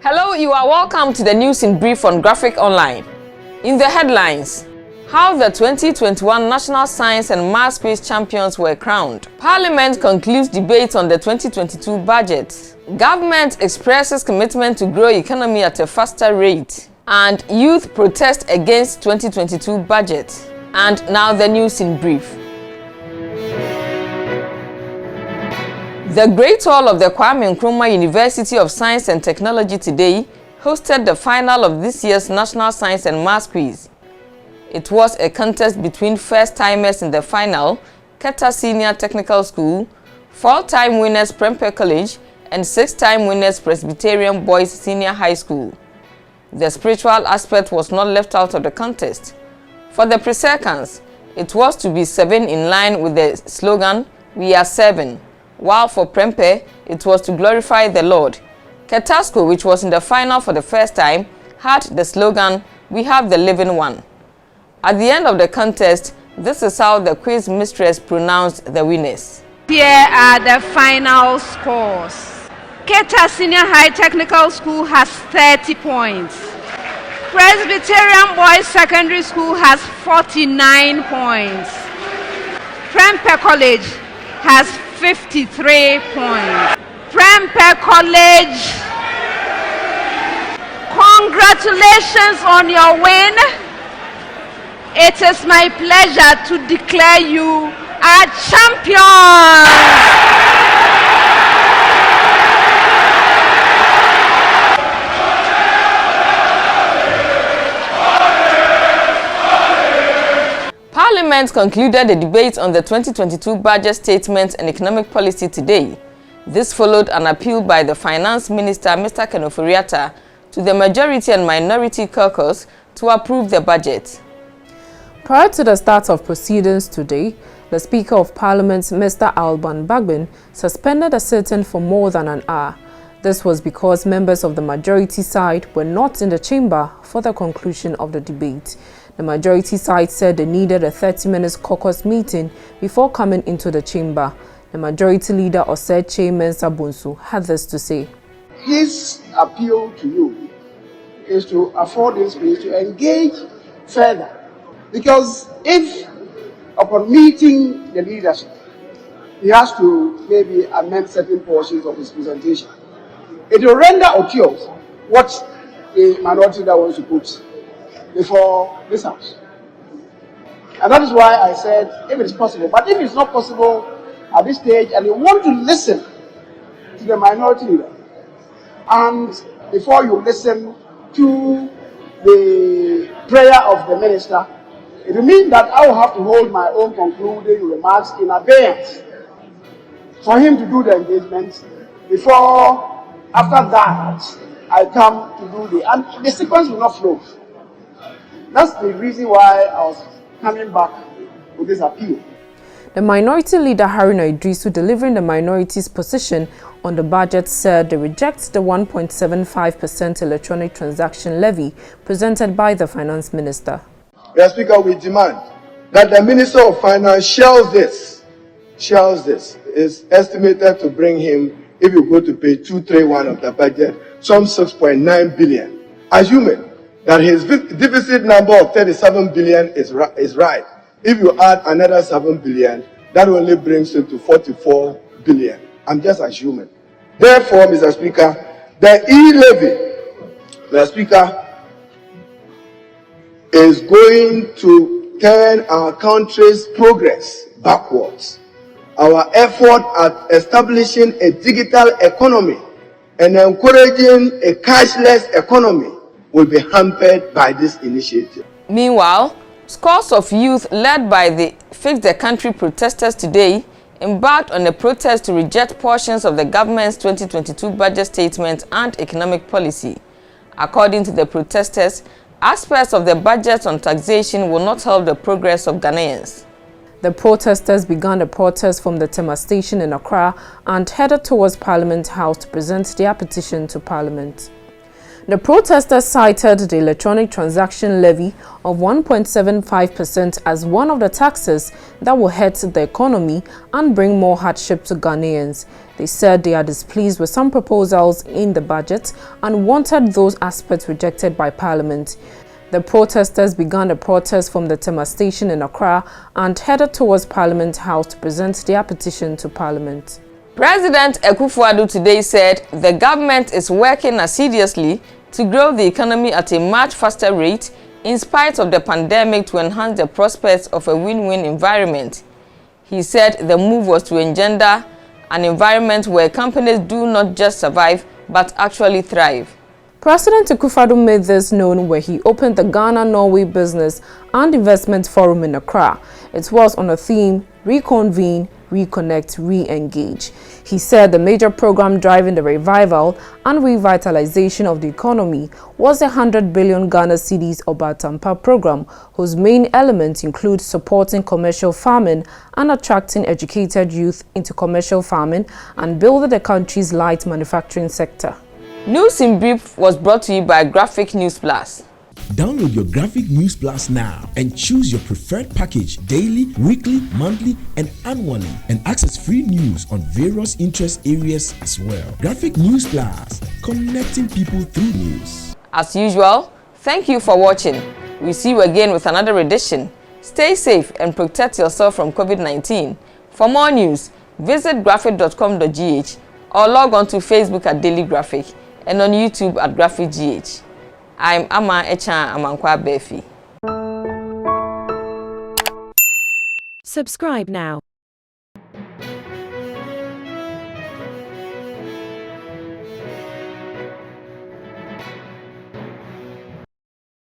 Hello, you are welcome to the news in brief on Graphic Online. In the headlines, how the 2021 National Science and Maths Quiz champions were crowned. Parliament concludes debate on the 2022 budget. Government expresses commitment to grow economy at a faster rate. And youth protest against 2022 budget. And now the news in brief. The Great Hall of the Kwame Nkrumah University of Science and Technology today hosted the final of this year's National Science and Maths Quiz. It was a contest between first-timers in the final, Keta Senior Technical School, four-time winners Prempeh College, and six-time winners Presbyterian Boys Senior High School. The spiritual aspect was not left out of the contest. For the pre-seconds, it was to be 7 in line with the slogan, "We are 7." While for Prempeh, it was to glorify the Lord. Keta School, which was in the final for the first time, had the slogan, "We have the living one." At the end of the contest, this is how the quiz mistress pronounced the winners. Here are the final scores. Keta Senior High Technical School has 30 points. Presbyterian Boys Secondary School has 49 points. Prempeh College has 53 points. Prempeh College, congratulations on your win. It is my pleasure to declare you a champion. Parliament concluded the debate on the 2022 budget statement and economic policy today. This followed an appeal by the Finance Minister, Mr. Kufuor, to the majority and minority caucus to approve the budget. Prior to the start of proceedings today, the Speaker of Parliament, Mr. Alban Bagbin, suspended a sitting for more than an hour. This was because members of the majority side were not in the chamber for the conclusion of the debate. The majority side said they needed a 30-minute caucus meeting before coming into the chamber. The majority leader, Oseche Mensah Bonsu, had this to say. His appeal to you is to afford this space to engage further. Because if, upon meeting the leadership, he has to maybe amend certain portions of his presentation, it will render obtuse what the minority leader wants to put before this house. And that is why I said, if it is possible, but if it's not possible at this stage and you want to listen to the minority leader, and before you listen to the prayer of the minister, it will mean that I will have to hold my own concluding remarks in abeyance for him to do the engagement before, after that, I come to do and the sequence will not flow. That's the reason why I was coming back with this appeal. The minority leader Haruna Idrisu, delivering the minority's position on the budget, said they reject the 1.75% electronic transaction levy presented by the finance minister. Mr. Speaker, we demand that the Minister of Finance shelves this. Is estimated to bring him, if you go to page 231 of the budget, some 6.9 billion. Assuming that his deficit number of 37 billion is right. If you add another 7 billion, that only brings it to 44 billion. I'm just assuming. Therefore, Mr. Speaker, the e-levy, Mr. Speaker, is going to turn our country's progress backwards. Our effort at establishing a digital economy and encouraging a cashless economy will be hampered by this initiative. Meanwhile, scores of youth led by the Fix the Country protesters today embarked on a protest to reject portions of the government's 2022 budget statement and economic policy. According to the protesters, aspects of the budget on taxation will not help the progress of Ghanaians. The protesters began a protest from the Tema station in Accra and headed towards Parliament House to present their petition to Parliament. The protesters cited the electronic transaction levy of 1.75% as one of the taxes that will hurt the economy and bring more hardship to Ghanaians. They said they are displeased with some proposals in the budget and wanted those aspects rejected by Parliament. The protesters began a protest from the Tema station in Accra and headed towards Parliament House to present their petition to Parliament. President Kufuor today said the government is working assiduously to grow the economy at a much faster rate in spite of the pandemic to enhance the prospects of a win-win environment. He said the move was to engender an environment where companies do not just survive but actually thrive. President Kufuor made this known where he opened the Ghana-Norway Business and Investment Forum in Accra. It was on a theme, Reconvene, Reconnect, Re-engage. He said the major program driving the revival and revitalization of the economy was the 100 billion Ghana cedis Obatampa program, whose main elements include supporting commercial farming and attracting educated youth into commercial farming and building the country's light manufacturing sector. News in Brief was brought to you by Graphic News Plus. Download your Graphic News Plus now and choose your preferred package daily, weekly, monthly, and annually, and access free news on various interest areas as well. Graphic News Plus, connecting people through news. As usual, thank you for watching. We'll see you again with another edition. Stay safe and protect yourself from COVID-19. For more news, visit graphic.com.gh or log on to Facebook at Daily Graphic and on YouTube at Graphic GH. I'm Ama Echa Amankwa Befi. Subscribe now.